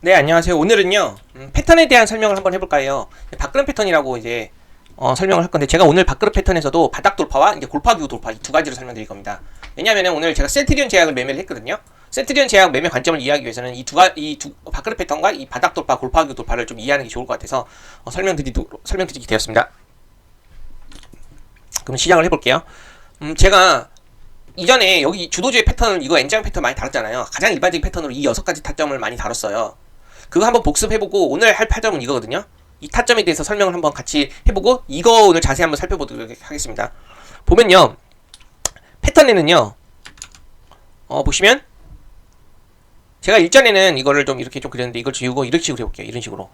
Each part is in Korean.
네, 안녕하세요. 오늘은요, 패턴에 대한 설명을 한번 해볼까 해요. 밥그릇 패턴이라고 이제, 설명을 할 건데, 제가 오늘 밥그릇 패턴에서도 바닥 돌파와 이제 골파기구 돌파, 이 두 가지를 설명드릴 겁니다. 왜냐면은 오늘 제가 센트리온 제약을 매매를 했거든요. 센트리온 제약 매매 관점을 이해하기 위해서는 밥그릇 패턴과 이 바닥 돌파, 골파기구 돌파를 좀 이해하는 게 좋을 것 같아서, 설명드리게 되었습니다. 그럼 시작을 해볼게요. 제가 이전에 여기 주도주의 패턴을 이거 N장 패턴 많이 다뤘잖아요. 가장 일반적인 패턴으로 이 6가지 타점을 많이 다뤘어요. 그거 한번 복습해보고 오늘 할 타점은 이거거든요. 이 타점에 대해서 설명을 한번 같이 해보고 이거 오늘 자세히 한번 살펴보도록 하겠습니다. 보면요, 패턴에는요, 보시면 제가 일전에는 이거를 좀 이렇게 좀 그렸는데 이걸 지우고 이런 식으로 해볼게요. 이런 식으로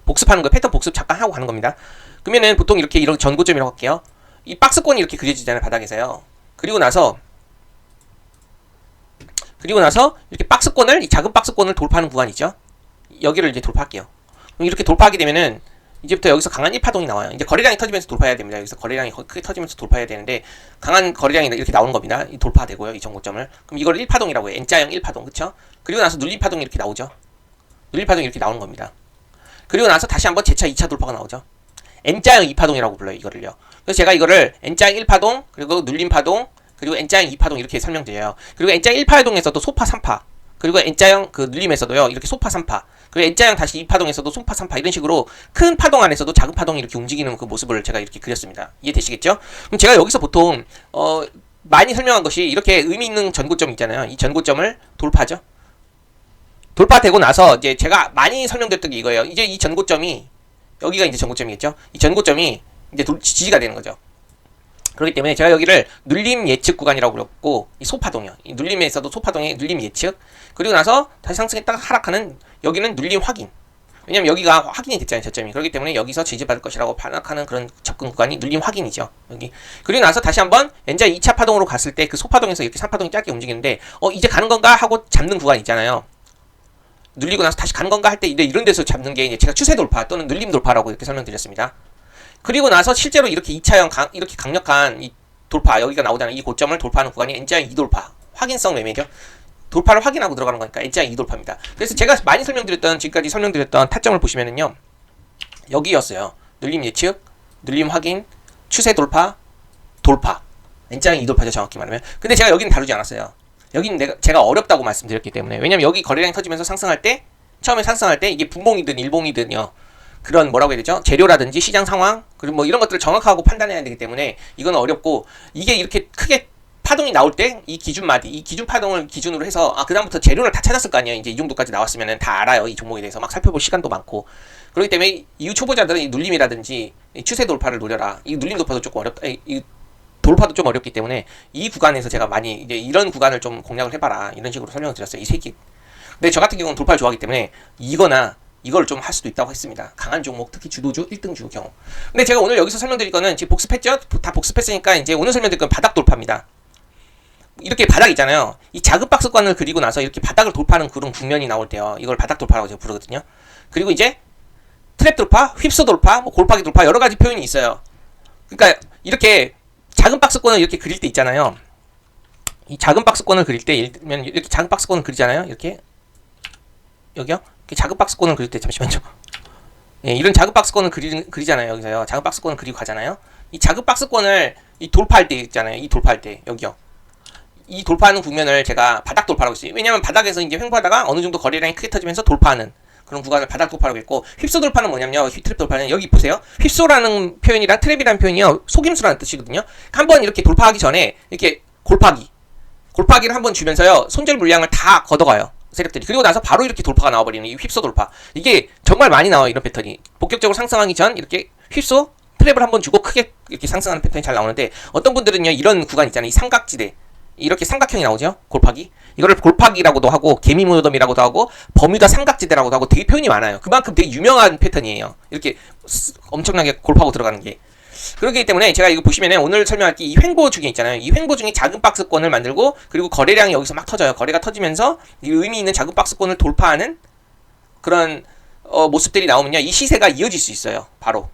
복습하는 거, 패턴 복습 잠깐 하고 가는 겁니다. 그러면은 보통 이렇게 이런 전고점이라고 할게요. 이 박스권이 이렇게 그려지잖아요, 바닥에서요. 그리고 나서 이렇게 박스권을, 이 작은 박스권을 돌파하는 구간이죠. 여기를 이제 돌파할게요. 그럼 이렇게 돌파하게 되면은 이제부터 여기서 강한 1파동이 나와요. 이제 거래량이 터지면서 돌파해야 됩니다. 여기서 거래량이 크게 터지면서 돌파해야 되는데 강한 거래량이 이렇게 나오는 겁니다. 이 돌파되고요. 이 전고점을. 그럼 이걸 1파동이라고 해요. N자형 1파동. 그쵸? 그리고 나서 눌림파동이 이렇게 나오죠. 눌림파동이 이렇게 나오는 겁니다. 그리고 나서 다시 한번 재차 2차 돌파가 나오죠. N자형 2파동이라고 불러요. 이거를요. 그래서 제가 이거를 N자형 1파동, 그리고 눌림파동, 그리고 N자형 2파동 이렇게 설명드려요. 그리고 N자형 1파동에서도 소파 3파, 그리고 N자형 그 눌림에서도요, 이렇게 소파 3파, 그리고 N자형 다시 2파동에서도 소파 3파, 이런 식으로 큰 파동 안에서도 작은 파동이 이렇게 움직이는 그 모습을 제가 이렇게 그렸습니다. 이해되시겠죠? 그럼 제가 여기서 보통 많이 설명한 것이 이렇게 의미 있는 전고점 있잖아요. 이 전고점을 돌파죠. 돌파되고 나서 이제 제가 많이 설명드렸던 게 이거예요. 이제 이 전고점이, 여기가 이제 전고점이겠죠? 이 전고점이 이제 지지가 되는 거죠. 그렇기 때문에 제가 여기를 눌림 예측 구간이라고 그랬고, 이 소파동이요. 이 눌림에서도 소파동의 눌림 예측. 그리고 나서 다시 상승했다가 하락하는, 여기는 눌림 확인. 왜냐면 여기가 확인이 됐잖아요, 저점이. 그렇기 때문에 여기서 지지받을 것이라고 반락하는 그런 접근 구간이 눌림 확인이죠. 여기. 그리고 나서 다시 한번 N자 2차 파동으로 갔을 때 그 소파동에서 이렇게 3파동이 짧게 움직이는데, 이제 가는 건가 하고 잡는 구간 있잖아요. 눌리고 나서 다시 가는 건가 할 때 이런 데서 잡는 게 이제 제가 추세 돌파 또는 눌림 돌파라고 이렇게 설명드렸습니다. 그리고 나서 실제로 이렇게 2차형 이렇게 강력한 이 돌파, 여기가 나오잖아요. 이 고점을 돌파하는 구간이 N자형 2돌파, 확인성 매매죠. 돌파를 확인하고 들어가는 거니까 N자형 2돌파입니다. 그래서 제가 많이 지금까지 설명드렸던 타점을 보시면은요, 여기였어요. 눌림 예측, 눌림 확인, 추세 돌파, 돌파. N자형 2돌파죠, 정확히 말하면. 근데 제가 여기는 다루지 않았어요. 여기는 제가 어렵다고 말씀드렸기 때문에. 왜냐면 여기 거래량이 터지면서 상승할 때, 처음에 상승할 때 이게 분봉이든 일봉이든요, 그런 뭐라고 해야 되죠? 재료라든지 시장 상황, 그리고 뭐 이런 것들을 정확하고 판단해야 되기 때문에 이건 어렵고, 이게 이렇게 크게 파동이 나올 때 이 기준 파동을 기준으로 해서 그다음부터 재료를 다 찾았을 거 아니에요. 이제 이 정도까지 나왔으면은 다 알아요. 이 종목에 대해서 막 살펴볼 시간도 많고. 그렇기 때문에 이후 초보자들은 이 눌림이라든지 이 추세 돌파를 노려라. 이 눌림 돌파도 조금 어렵다. 이 돌파도 좀 어렵기 때문에 이 구간에서 제가 많이 이제 이런 구간을 좀 공략을 해봐라, 이런 식으로 설명을 드렸어요. 이 세 개. 근데 저 같은 경우는 돌파를 좋아하기 때문에 이거나 이걸 좀 할 수도 있다고 했습니다. 강한 종목, 특히 주도주 1등주 경우. 근데 제가 오늘 여기서 설명드릴 거는 지금 복습했죠? 다 복습했으니까 이제 오늘 설명드릴 건 바닥 돌파입니다. 이렇게 바닥 있잖아요. 이 작은 박스권을 그리고 나서 이렇게 바닥을 돌파하는 그런 국면이 나올 때요, 이걸 바닥 돌파라고 제가 부르거든요. 그리고 이제 트랩 돌파, 휩소 돌파, 뭐 골파기 돌파, 여러 가지 표현이 있어요. 그러니까 이렇게 작은 박스권을 이렇게 그릴 때 있잖아요. 이 작은 박스권을 그릴 때, 예를 들면 이렇게 작은 박스권을 그리잖아요. 이렇게 여기요. 이렇게 작은 박스권을 그릴 때, 잠시만요. 예, 이런 작은 박스권을 그리잖아요. 여기서요. 작은 박스권을 그리고 가잖아요. 이 작은 박스권을 이 돌파할 때 있잖아요. 이 돌파할 때 여기요. 이 돌파하는 국면을 제가 바닥 돌파라고 했어요. 왜냐면 바닥에서 이제 횡보하다가 어느 정도 거래량이 크게 터지면서 돌파하는 그런 구간을 바닥 돌파라고 했고, 휩소 돌파는 뭐냐면요, 트랩 돌파는 여기 보세요. 휩소라는 표현이랑 트랩이라는 표현이요, 속임수라는 뜻이거든요. 한번 이렇게 돌파하기 전에 이렇게 골파기를 한번 주면서요, 손절 물량을 다 걷어가요, 세력들이. 그리고 나서 바로 이렇게 돌파가 나와버리는 이 휩소 돌파. 이게 정말 많이 나와요, 이런 패턴이. 본격적으로 상승하기 전 이렇게 휩소 트랩을 한번 주고 크게 이렇게 상승하는 패턴이 잘 나오는데, 어떤 분들은요, 이런 구간 있잖아요, 이 삼각지대, 이렇게 삼각형이 나오죠, 골파기. 이거를 골파기라고도 하고, 개미 무덤이라고도 하고, 버뮤다 삼각지대라고도 하고, 되게 표현이 많아요. 그만큼 되게 유명한 패턴이에요, 이렇게 엄청나게 골파고 들어가는 게. 그렇기 때문에 제가 이거 보시면은 오늘 설명할 게 이 횡보 중에 있잖아요. 이 횡보 중에 작은 박스권을 만들고, 그리고 거래량이 여기서 막 터져요. 거래가 터지면서 이 의미 있는 작은 박스권을 돌파하는 그런 모습들이 나오면요, 이 시세가 이어질 수 있어요, 바로.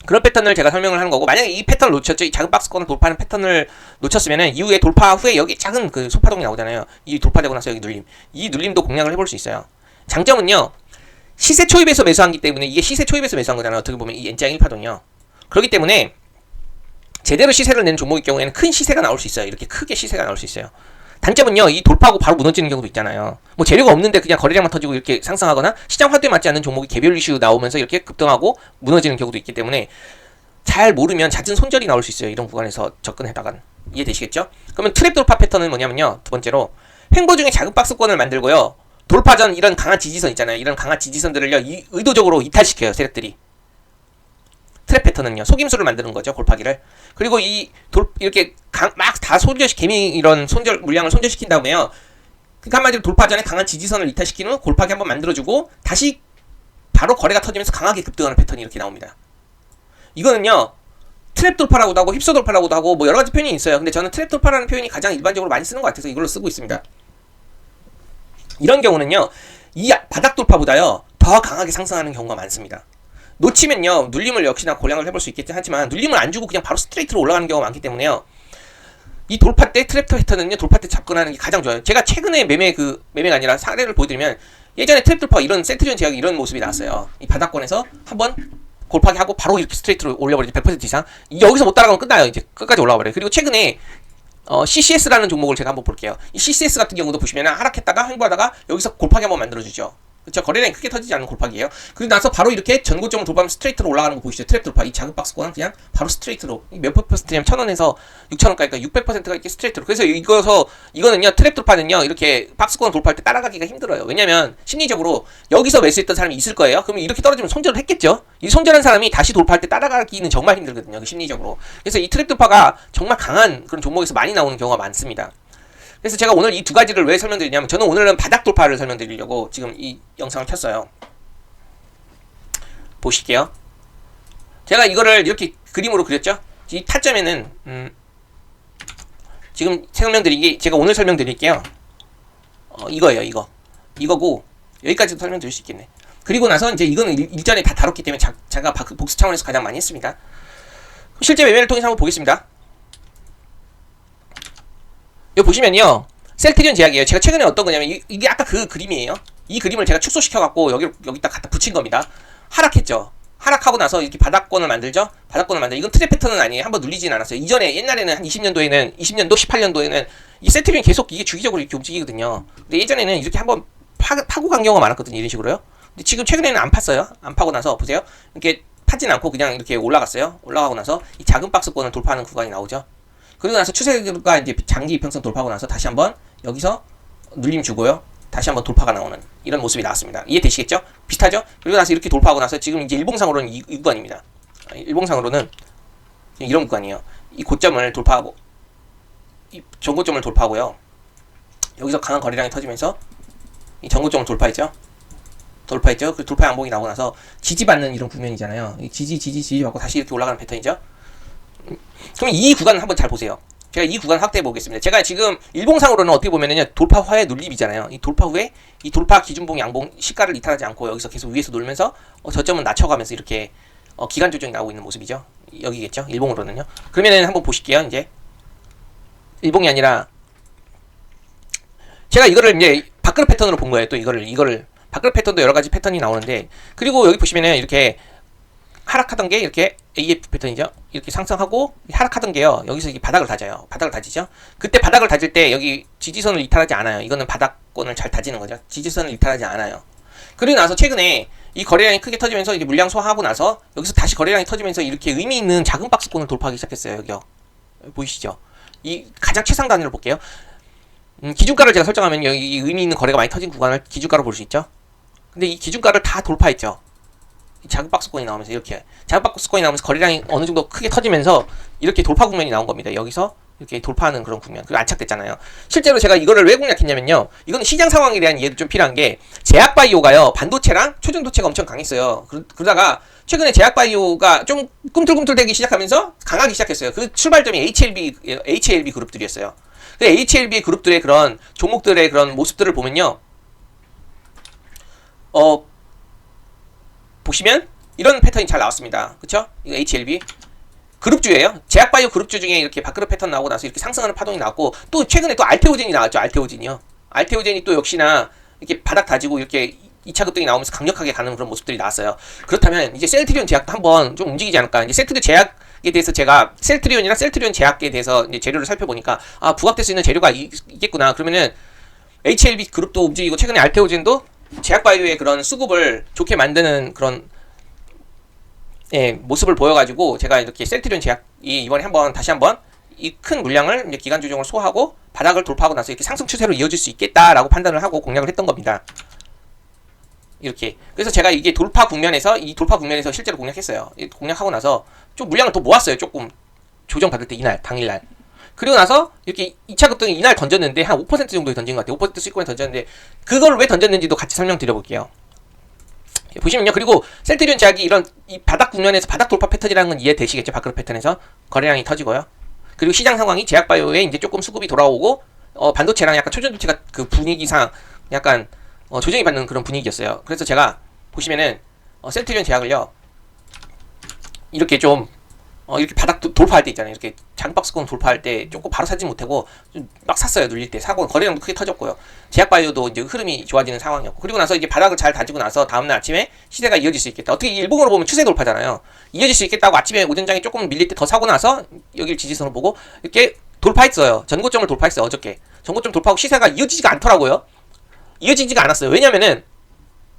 그런 패턴을 제가 설명을 하는 거고, 만약에 이 패턴을 놓쳤죠, 이 작은 박스권을 돌파하는 패턴을 놓쳤으면은 이후에 돌파 후에 여기 작은 그 소파동이 나오잖아요. 이 돌파되고 나서 여기 눌림, 이 눌림도 공략을 해볼 수 있어요. 장점은요. 시세 초입에서 매수한기 때문에 이게 시세 초입에서 매수한 거잖아요. 어떻게 보면 이 N장 1파동이요. 그렇기 때문에 제대로 시세를 내는 종목일 경우에는 큰 시세가 나올 수 있어요. 이렇게 크게 시세가 나올 수 있어요. 단점은요. 이 돌파하고 바로 무너지는 경우도 있잖아요. 뭐 재료가 없는데 그냥 거래량만 터지고 이렇게 상승하거나 시장 화두에 맞지 않는 종목이 개별 이슈 나오면서 이렇게 급등하고 무너지는 경우도 있기 때문에 잘 모르면 잦은 손절이 나올 수 있어요. 이런 구간에서 접근했다간. 이해되시겠죠? 그러면 트랩 돌파 패턴은 뭐냐면요. 두 번째로 횡보 중에 작은 박스권을 만들고요. 돌파 전 이런 강한 지지선 있잖아요. 이런 강한 지지선들을요. 의도적으로 이탈시켜요. 세력들이. 트랩 패턴은요. 속임수를 만드는 거죠. 골파기를. 그리고 이렇게 막 다 개미 이런 물량을 손절시킨 다음에요. 그러니까 한마디로 돌파 전에 강한 지지선을 이탈시키는 골파기 한번 만들어주고 다시 바로 거래가 터지면서 강하게 급등하는 패턴이 이렇게 나옵니다. 이거는요. 트랩 돌파라고도 하고 휩쓸 돌파라고도 하고 뭐 여러 가지 표현이 있어요. 근데 저는 트랩 돌파라는 표현이 가장 일반적으로 많이 쓰는 것 같아서 이걸로 쓰고 있습니다. 이런 경우는요. 이 바닥 돌파보다요. 더 강하게 상승하는 경우가 많습니다. 놓치면요. 눌림을 역시나 고량을 해볼 수 있겠긴 하지만 눌림을 안 주고 그냥 바로 스트레이트로 올라가는 경우가 많기 때문에요. 이 돌파 때 트랩 패턴은요. 돌파 때 접근하는 게 가장 좋아요. 제가 최근에 매매가 아니라 사례를 보여드리면 예전에 트랩 돌파 이런 세트리온 제약이 이런 모습이 나왔어요. 이 바닥권에서 한번 골파기 하고 바로 이렇게 스트레이트로 올려버리죠. 100% 이상. 여기서 못 따라가면 끝나요. 이제 끝까지 올라와 버려요. 그리고 최근에 CCS라는 종목을 제가 한번 볼게요. 이 CCS 같은 경우도 보시면 하락했다가 횡보하다가 여기서 골파기 한번 만들어주죠. 그렇죠. 거래량이 크게 터지지 않는 골파기예요. 그리고 나서 바로 이렇게 전고점을 돌파하면 스트레이트로 올라가는 거 보이시죠? 트랩 돌파. 이 작은 박스권은 그냥 바로 스트레이트로 몇 퍼센트냐면 1,000원에서 6,000원까지 600%가 이렇게 스트레이트로. 그래서 이거는요. 트랩 돌파는요. 이렇게 박스권 돌파할 때 따라가기가 힘들어요. 왜냐면 심리적으로 여기서 매수했던 사람이 있을 거예요. 그러면 이렇게 떨어지면 손절을 했겠죠. 이 손절한 사람이 다시 돌파할 때 따라가기는 정말 힘들거든요. 심리적으로. 그래서 이 트랩 돌파가 정말 강한 그런 종목에서 많이 나오는 경우가 많습니다. 그래서 제가 오늘 이 두 가지를 왜 설명드리냐면 저는 오늘은 바닥 돌파를 설명드리려고 지금 이 영상을 켰어요. 보실게요. 제가 이거를 이렇게 그림으로 그렸죠. 이 타점에는 지금 제가 오늘 설명드릴게요. 이거예요. 이거고 여기까지도 설명드릴 수 있겠네. 그리고 나서 이제 이거는 일전에 다 다뤘기 때문에 제가 복습 차원에서 가장 많이 했습니다. 실제 매매를 통해서 한번 보겠습니다. 여기 보시면요. 셀트리온 제약이에요. 제가 최근에 어떤 거냐면 이게 아까 그 그림이에요. 이 그림을 제가 축소시켜갖고 여기다 갖다 붙인 겁니다. 하락했죠. 하락하고 나서 이렇게 바닥권을 만들죠. 이건 트랩 패턴은 아니에요. 한번 눌리진 않았어요. 이전에 옛날에는 한 20년도 18년도에는 이 셀트리온이 계속 이게 주기적으로 이렇게 움직이거든요. 근데 예전에는 이렇게 한번 파고 간 경우가 많았거든요. 이런 식으로요. 근데 지금 최근에는 안 팠어요. 안 파고 나서 보세요. 이렇게 파진 않고 그냥 이렇게 올라갔어요. 올라가고 나서 이 작은 박스권을 돌파하는 구간이 나오죠. 그리고 나서 추세가 이제 장기 이평선 돌파하고 나서 다시 한번 여기서 눌림 주고요. 다시 한번 돌파가 나오는 이런 모습이 나왔습니다. 이해되시겠죠? 비슷하죠? 그리고 나서 이렇게 돌파하고 나서 지금 이제 일봉상으로는 이 구간입니다. 일봉상으로는 이런 구간이에요. 이 고점을 돌파하고 이 전고점을 돌파하고요. 여기서 강한 거래량이 터지면서 이 전고점을 돌파했죠? 그 돌파 양봉이 나오고 나서 지지받는 이런 국면이잖아요. 지지 받고 다시 이렇게 올라가는 패턴이죠? 그럼 이 구간을 한번 잘 보세요. 제가 이 구간 확대해 보겠습니다. 제가 지금 일봉상으로는 어떻게 보면은요, 돌파 후에 눌림이잖아요. 이 돌파 후에 이 돌파 기준봉 양봉 시가를 이탈하지 않고 여기서 계속 위에서 놀면서 저점은 낮춰가면서 이렇게 기간 조정이 나오고 있는 모습이죠. 여기겠죠. 일봉으로는요. 그러면은 한번 보실게요. 이제 일봉이 아니라 제가 이거를 이제 밖으로 패턴으로 본 거예요. 또 이거를 밖으로 패턴도 여러 가지 패턴이 나오는데, 그리고 여기 보시면은 이렇게 하락하던 게 이렇게 AF 패턴이죠. 이렇게 상승하고 하락하던 게요. 여기서 이게 바닥을 다져요. 바닥을 다지죠. 그때 바닥을 다질 때 여기 지지선을 이탈하지 않아요. 이거는 바닥권을 잘 다지는 거죠. 지지선을 이탈하지 않아요. 그리고 나서 최근에 이 거래량이 크게 터지면서 이제 물량 소화하고 나서 여기서 다시 거래량이 터지면서 이렇게 의미 있는 작은 박스권을 돌파하기 시작했어요. 여기요. 보이시죠? 이 가장 최상 단위로 볼게요. 기준가를 제가 설정하면 여기 의미 있는 거래가 많이 터진 구간을 기준가로 볼 수 있죠. 근데 이 기준가를 다 돌파했죠. 작은 박스권이 나오면서 이렇게 작은 박스권이 나오면서 거래량이 어느 정도 크게 터지면서 이렇게 돌파 국면이 나온 겁니다. 여기서 이렇게 돌파하는 그런 국면. 그리고 안착됐잖아요. 실제로 제가 이거를 왜 공략했냐면요. 이건 시장 상황에 대한 이해도 좀 필요한 게, 제약바이오가요, 반도체랑 초전도체가 엄청 강했어요. 그러다가 최근에 제약바이오가 좀 꿈틀꿈틀대기 시작하면서 강하기 시작했어요. 그 출발점이 HLB 그룹들이었어요. 그 HLB 그룹들의 그런 종목들의 그런 모습들을 보면요. 보시면 이런 패턴이 잘 나왔습니다. 그쵸? 이거 HLB 그룹주예요. 제약바이오 그룹주 중에 이렇게 밖으로 패턴 나오고 나서 이렇게 상승하는 파동이 나왔고, 또 최근에 또 알테오젠이 나왔죠. 알테오젠이요. 알테오젠이 또 역시나 이렇게 바닥 다지고 이렇게 2차 급등이 나오면서 강력하게 가는 그런 모습들이 나왔어요. 그렇다면 이제 셀트리온 제약도 한번 좀 움직이지 않을까. 이제 셀트리온 제약에 대해서 제가 셀트리온이랑 셀트리온 제약에 대해서 이제 재료를 살펴보니까 아, 부각될 수 있는 재료가 있겠구나. 그러면은 HLB 그룹도 움직이고 최근에 알테오젠도 제약바이오의 그런 수급을 좋게 만드는 그런 예, 모습을 보여가지고 제가 이렇게 셀트리온 제약이 이번에 다시 한번 이 큰 물량을 이제 기간 조정을 소화하고 바닥을 돌파하고 나서 이렇게 상승 추세로 이어질 수 있겠다라고 판단을 하고 공략을 했던 겁니다. 이렇게. 그래서 제가 이게 돌파 국면에서 실제로 공략했어요. 공략하고 나서 좀 물량을 더 모았어요. 조금 조정받을 때 이날, 당일날. 그리고 나서 이렇게 2차 급등이 이날 던졌는데 한 5% 정도 던진 것 같아요. 5% 수익권에 던졌는데 그걸 왜 던졌는지도 같이 설명드려볼게요. 보시면요. 그리고 셀트리온 제약이 이런 이 바닥 국면에서 바닥 돌파 패턴이라는 건 이해되시겠죠? 바크로 패턴에서 거래량이 터지고요. 그리고 시장 상황이 제약바이오에 이제 조금 수급이 돌아오고 반도체랑 약간 초전도체가 그 분위기상 약간 조정이 받는 그런 분위기였어요. 그래서 제가 보시면은 셀트리온 제약을요 이렇게 좀 이렇게 바닥 돌파할 때 있잖아요. 이렇게 작은 박스권 돌파할 때 조금 바로 사지 못하고 막 샀어요. 눌릴 때 사고 거래량도 크게 터졌고요. 제약바이오도 이제 흐름이 좋아지는 상황이었고 그리고 나서 이제 바닥을 잘 다지고 나서 다음날 아침에 시세가 이어질 수 있겠다. 어떻게 일봉으로 보면 추세 돌파잖아요. 이어질 수 있겠다고 아침에 오전장에 조금 밀릴 때 더 사고 나서 여기를 지지선을 보고 이렇게 돌파했어요. 전고점을 돌파했어요. 어저께 전고점 돌파하고 시세가 이어지지가 않더라고요. 이어지지가 않았어요. 왜냐면은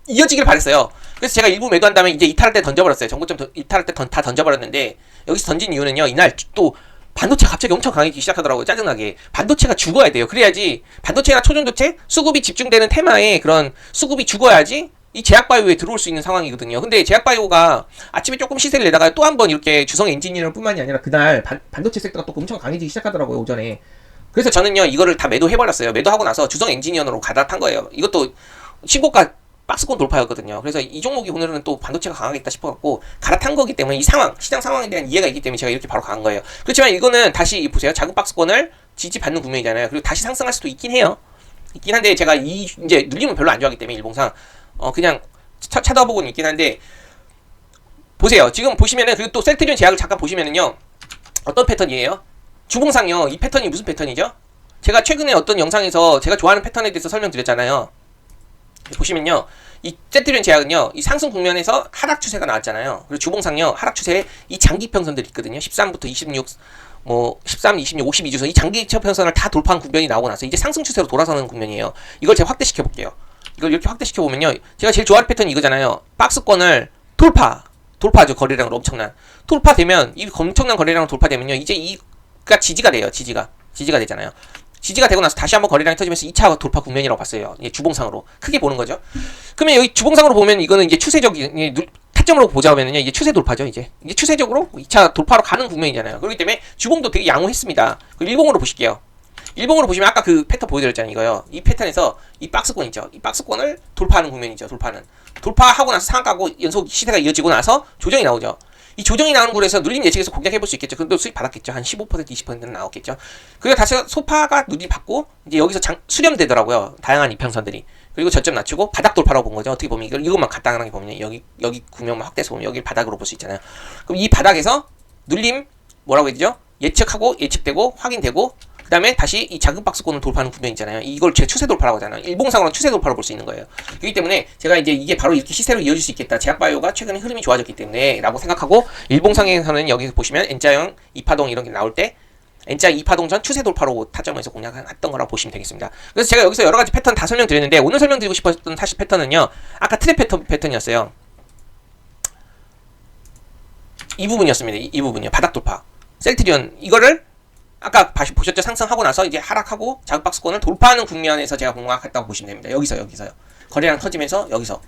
이어지길 바랬어요. 그래서 제가 일부 매도한 다음에 이제 이탈할 때 던져버렸어요. 전고점 이탈할 때 다 던져버렸는데 여기서 던진 이유는요. 이날 또 반도체가 갑자기 엄청 강해지기 시작하더라고요. 짜증나게. 반도체가 죽어야 돼요. 그래야지 반도체나 초전도체 수급이 집중되는 테마에 그런 수급이 죽어야지 이 제약바이오에 들어올 수 있는 상황이거든요. 근데 제약바이오가 아침에 조금 시세를 내다가 또 한 번 이렇게 주성 엔지니어 뿐만이 아니라 그날 반도체 섹터가 또 엄청 강해지기 시작하더라고요. 오전에. 그래서 저는요. 이거를 다 매도해버렸어요. 매도하고 나서 주성 엔지니어로 갈아탄 거예요. 이것도 신고가 박스권 돌파였거든요. 그래서 이 종목이 오늘은 또 반도체가 강하겠다 싶어갖고 갈아탄 거기 때문에 이 상황, 시장 상황에 대한 이해가 있기 때문에 제가 이렇게 바로 간 거예요. 그렇지만 이거는 다시 보세요. 작은 박스권을 지지받는 국면이잖아요. 그리고 다시 상승할 수도 있긴 해요. 있긴 한데 제가 이제 눌림은 별로 안 좋아하기 때문에 일봉상 그냥 찾아보고는 있긴 한데 보세요. 지금 보시면은 그리고 또 셀트리온 제약을 잠깐 보시면은요. 어떤 패턴이에요? 주봉상요. 이 패턴이 무슨 패턴이죠? 제가 최근에 어떤 영상에서 제가 좋아하는 패턴에 대해서 설명드렸잖아요. 보시면요. 이 셀트리온 제약은요. 이 상승 국면에서 하락 추세가 나왔잖아요. 그리고 주봉상요. 하락 추세에 이 장기평선들이 있거든요. 13부터 26, 13, 26, 52주선 이 장기평선을 다 돌파한 국면이 나오고 나서 이제 상승 추세로 돌아서는 국면이에요. 이걸 제가 확대시켜 볼게요. 이걸 이렇게 확대시켜 보면요. 제가 제일 좋아하는 패턴이 이거잖아요. 박스권을 돌파하죠. 거래량으로 엄청난. 돌파되면 이 엄청난 거래량으로 돌파되면요. 이제 이가 지지가 돼요. 지지가 되잖아요. 지지가 되고 나서 다시 한번 거래량이 터지면서 2차 돌파 국면이라고 봤어요. 예, 주봉상으로 크게 보는 거죠. 그러면 여기 주봉상으로 보면 이거는 이제 추세적인 타점으로 보자면은요. 이게 추세 돌파죠. 이제 추세적으로 2차 돌파로 가는 국면이잖아요. 그렇기 때문에 주봉도 되게 양호했습니다. 그리고 일봉으로 보실게요. 일봉으로 보시면 아까 그 패턴 보여드렸잖아요. 이거요. 이 패턴에서 이 박스권 있죠. 이 박스권을 돌파하는 국면이죠. 돌파하고 나서 상한가고 연속 시세가 이어지고 나서 조정이 나오죠. 이 조정이 나오는 곳에서 눌림 예측에서 공략해볼 수 있겠죠. 근데 수익 받았겠죠. 한 15%, 20%는 나왔겠죠. 그리고 다시 소파가 눌림 받고 이제 여기서 수렴되더라고요. 다양한 이평선들이. 그리고 저점 낮추고 바닥 돌파라고 본 거죠. 어떻게 보면 이것만 간단하게 보면 여기 구명만 확대해서 보면 여기를 바닥으로 볼 수 있잖아요. 그럼 이 바닥에서 눌림 뭐라고 해야 되죠? 예측되고 확인되고 그 다음에 다시 이 작은 박스권을 돌파하는 국면이잖아요. 이걸 제가 추세 돌파라고 하잖아요. 일봉상으로는 추세 돌파로 볼 수 있는 거예요. 그렇기 때문에 제가 이제 이게 바로 이렇게 시세로 이어질 수 있겠다. 제약바이오가 최근에 흐름이 좋아졌기 때문에 라고 생각하고 일봉상에서는 여기서 보시면 N자형 2파동 이런 게 나올 때 N자 2파동 전 추세 돌파로 타점에서 공략했던 거라고 보시면 되겠습니다. 그래서 제가 여기서 여러 가지 패턴 다 설명드렸는데 오늘 설명드리고 싶었던 사실 패턴은요. 아까 트랩 패턴이었어요. 이 부분이었습니다. 이 부분이요. 바닥 돌파. 셀트리온 이거를 아까 보셨죠? 상승하고 나서 이제 하락하고 작은 박스권을 돌파하는 국면에서 제가 공략했다고 보시면 됩니다. 여기서요. 거래량 터지면서 여기서.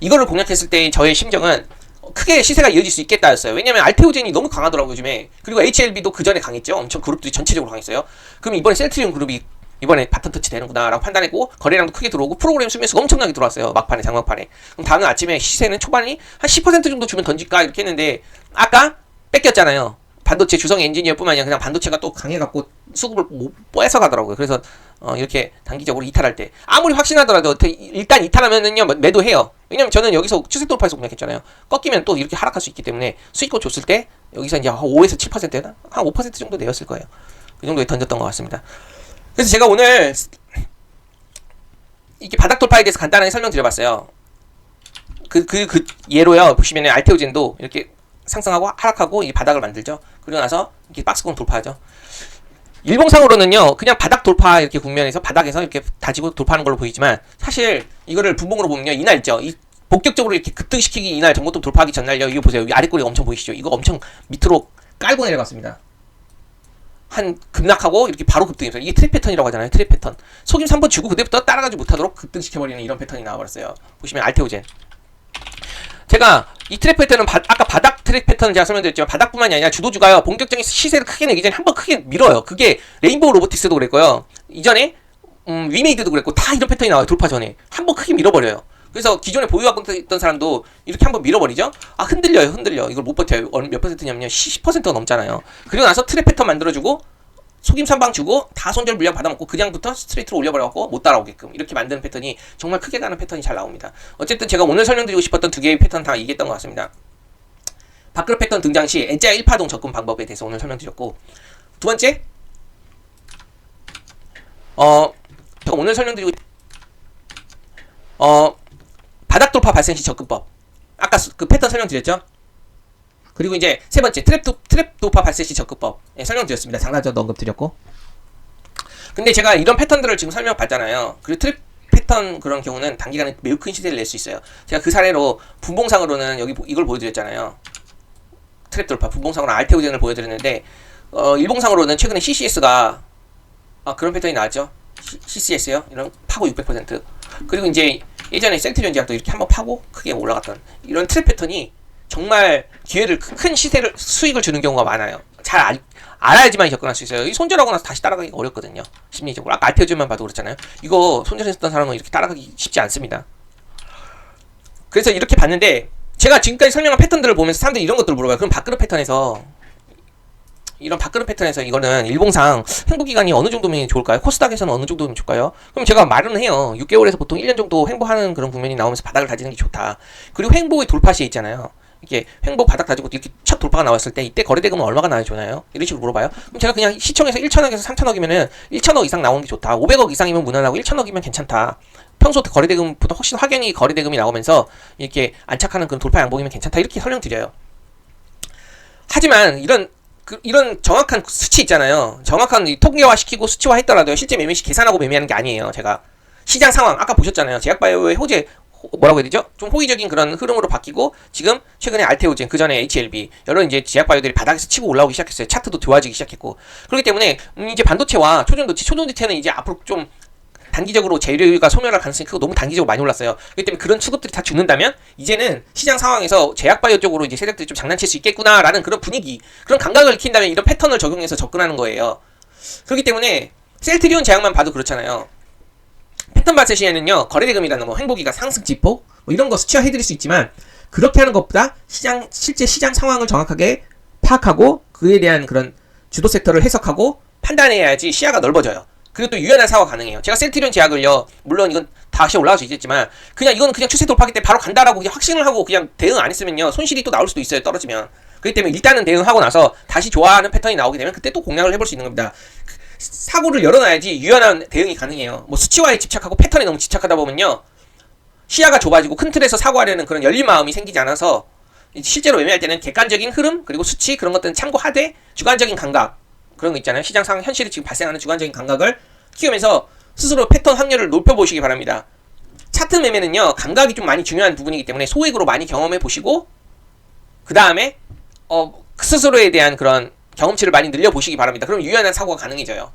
이거를 공략했을 때 저의 심정은 크게 시세가 이어질 수 있겠다였어요. 왜냐면 알테오젠이 너무 강하더라고요. 요즘에. 그리고 HLB도 그 전에 강했죠. 엄청 그룹들이 전체적으로 강했어요. 그럼 이번에 셀트리온 그룹이 이번에 바텀 터치 되는구나 라고 판단했고 거래량도 크게 들어오고 프로그램 수매수가 엄청나게 들어왔어요. 막판에 장막판에. 그럼 다음날 아침에 시세는 초반이 한 10% 정도 주면 던질까 이렇게 했는데 아까 뺏겼잖아요. 반도체 주성 엔지니어 뿐만 아니라 그냥 반도체가 또 강해갖고 수급을 뺏어 가더라고요. 그래서 이렇게 단기적으로 이탈할 때 아무리 확신하더라도 일단 이탈하면은요 매도해요. 왜냐면 저는 여기서 추세 돌파해서 공략했잖아요. 꺾이면 또 이렇게 하락할 수 있기 때문에 수익권 줬을 때 여기서 이제 5에서 7%나 한 5% 정도 내었을 거예요. 그 정도에 던졌던 것 같습니다. 그래서 제가 오늘 이렇게 바닥 돌파에 대해서 간단하게 설명드려봤어요. 그 예로요. 보시면 알테오젠도 이렇게 상승하고 하락하고 이 바닥을 만들죠. 그러고 나서 이렇게 박스권 돌파하죠. 일봉상으로는요, 그냥 바닥 돌파 이렇게 국면에서 바닥에서 이렇게 다지고 돌파하는 걸로 보이지만 사실 이거를 분봉으로 보면요, 이날 있죠. 이 본격적으로 이렇게 급등시키기 이날 정보통 돌파하기 전날요. 이거 보세요. 이 아랫꼬리가 엄청 보이시죠? 이거 엄청 밑으로 깔고 내려갔습니다. 한 급락하고 이렇게 바로 급등해서 이게 트랩 패턴이라고 하잖아요. 트랩 패턴. 속임 3번 주고 그때부터 따라가지 못하도록 급등시켜버리는 이런 패턴이 나와버렸어요. 보시면 알테오젠. 제가 이 트랙 패턴은 아까 바닥 트랙 패턴을 제가 설명드렸지만 바닥뿐만이 아니라 주도주가요 본격적인 시세를 크게 내기 전에 한번 크게 밀어요. 그게 레인보우 로보틱스도 그랬고요. 이전에 위메이드도 그랬고 다 이런 패턴이 나와요. 돌파 전에 한번 크게 밀어버려요. 그래서 기존에 보유하고 있던 사람도 이렇게 한번 밀어버리죠. 아 흔들려요. 이걸 못 버텨요. 몇 퍼센트냐면요 10%가 넘잖아요. 그리고 나서 트랙 패턴 만들어주고 속임 3방 주고 다 손절 물량 받아먹고 그냥부터 스트레이트로 올려버려갖고 못 따라오게끔 이렇게 만드는 패턴이 정말 크게 가는 패턴이 잘 나옵니다. 어쨌든 제가 오늘 설명드리고 싶었던 두 개의 패턴 다 얘기했던 것 같습니다. 밥그릇 패턴 등장 시 N자 1파동 접근 방법에 대해서 오늘 설명드렸고, 두 번째 제가 오늘 설명드리고 바닥 돌파 발생 시 접근법, 아까 그 패턴 설명드렸죠. 그리고 이제 세 번째 트랩 돌파 발생 시 접근법 설명드렸습니다. 장단전도 언급드렸고. 근데 제가 이런 패턴들을 지금 설명받잖아요. 그리고 트랩 패턴 그런 경우는 단기간에 매우 큰 시세를 낼 수 있어요. 제가 그 사례로 분봉상으로는 여기 이걸 보여드렸잖아요. 트랩 돌파 분봉상으로 알테오젠을 보여드렸는데 일봉상으로는 최근에 CCS가 그런 패턴이 나왔죠. CCS요. 이런 파고 600%. 그리고 이제 예전에 센트리온 제약도 이렇게 한번 파고 크게 올라갔던 이런 트랩 패턴이 정말 기회를 큰 시세를 수익을 주는 경우가 많아요. 잘 알아야지만 접근할 수 있어요. 이 손절하고 나서 다시 따라가기가 어렵거든요. 심리적으로 아까 알테오젠만 봐도 그렇잖아요. 이거 손절했던 사람은 이렇게 따라가기 쉽지 않습니다. 그래서 이렇게 봤는데 제가 지금까지 설명한 패턴들을 보면서 사람들이 이런 것들을 물어봐요. 그럼 밥그릇 패턴에서 이거는 일봉상 횡보기간이 어느 정도면 좋을까요? 코스닥에서는 어느 정도면 좋을까요? 그럼 제가 말은 해요. 6개월에서 보통 1년 정도 횡보하는 그런 국면이 나오면서 바닥을 다지는 게 좋다. 그리고 횡보의 돌파 시에 있잖아요. 이게 횡보 바닥 다지고 이렇게 첫 돌파가 나왔을 때 이때 거래대금은 얼마가 나야 좋나요? 이런 식으로 물어봐요. 그럼 제가 그냥 시청에서 1천억에서 3천억이면은 1천억 이상 나오는 게 좋다. 500억 이상이면 무난하고 1천억이면 괜찮다. 평소 거래대금보다 훨씬 확연히 거래대금이 나오면서 이렇게 안착하는 그런 돌파 양봉이면 괜찮다. 이렇게 설명드려요. 하지만 이런 정확한 수치 있잖아요. 정확한 통계화 시키고 수치화 했더라도 실제 매매 시 계산하고 매매하는 게 아니에요. 제가 시장 상황 아까 보셨잖아요. 제약바이오의 호재 뭐라고 해야 되죠? 좀 호의적인 그런 흐름으로 바뀌고 지금 최근에 알테오젠 그 전에 HLB 여러 이제 제약바이오들이 바닥에서 치고 올라오기 시작했어요. 차트도 좋아지기 시작했고 그렇기 때문에 이제 반도체와 초전도체는 이제 앞으로 좀 단기적으로 재료가 소멸할 가능성이 크고 너무 단기적으로 많이 올랐어요. 그렇기 때문에 그런 수급들이 다 죽는다면 이제는 시장 상황에서 제약바이오 쪽으로 이제 세력들이 좀 장난칠 수 있겠구나라는 그런 분위기, 그런 감각을 익힌다면 이런 패턴을 적용해서 접근하는 거예요. 그렇기 때문에 셀트리온 제약만 봐도 그렇잖아요. 패턴 발생 시에는요 거래대금이라는 뭐 횡보기가 상승 지폭 뭐 이런 거 수치화해드릴 수 있지만 그렇게 하는 것보다 실제 시장 상황을 정확하게 파악하고 그에 대한 그런 주도 섹터를 해석하고 판단해야지 시야가 넓어져요. 그리고 또 유연한 사고가 가능해요. 제가 셀트리온 제약을요, 물론 이건 다시 올라갈 수 있겠지만 이건 그냥 추세 돌파기 때문에 바로 간다라고 그냥 확신을 하고 그냥 대응 안 했으면요 손실이 또 나올 수도 있어요. 떨어지면. 그렇기 때문에 일단은 대응하고 나서 다시 좋아하는 패턴이 나오게 되면 그때 또 공략을 해볼 수 있는 겁니다. 사고를 열어놔야지 유연한 대응이 가능해요. 뭐 수치화에 집착하고 패턴에 너무 집착하다 보면요 시야가 좁아지고 큰 틀에서 사고하려는 그런 열린 마음이 생기지 않아서 실제로 매매할 때는 객관적인 흐름 그리고 수치 그런 것들은 참고하되 주관적인 감각 그런 거 있잖아요. 시장 상황 현실이 지금 발생하는 주관적인 감각을 키우면서 스스로 패턴 확률을 높여보시기 바랍니다. 차트 매매는요 감각이 좀 많이 중요한 부분이기 때문에 소액으로 많이 경험해 보시고 그 다음에 스스로에 대한 그런 경험치를 많이 늘려보시기 바랍니다. 그럼 유연한 사고가 가능해져요.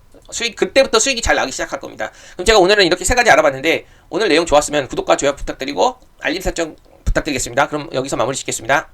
그때부터 수익이 잘 나기 시작할 겁니다. 그럼 제가 오늘은 이렇게 세 가지 알아봤는데 오늘 내용 좋았으면 구독과 좋아요 부탁드리고 알림 설정 부탁드리겠습니다. 그럼 여기서 마무리 짓겠습니다.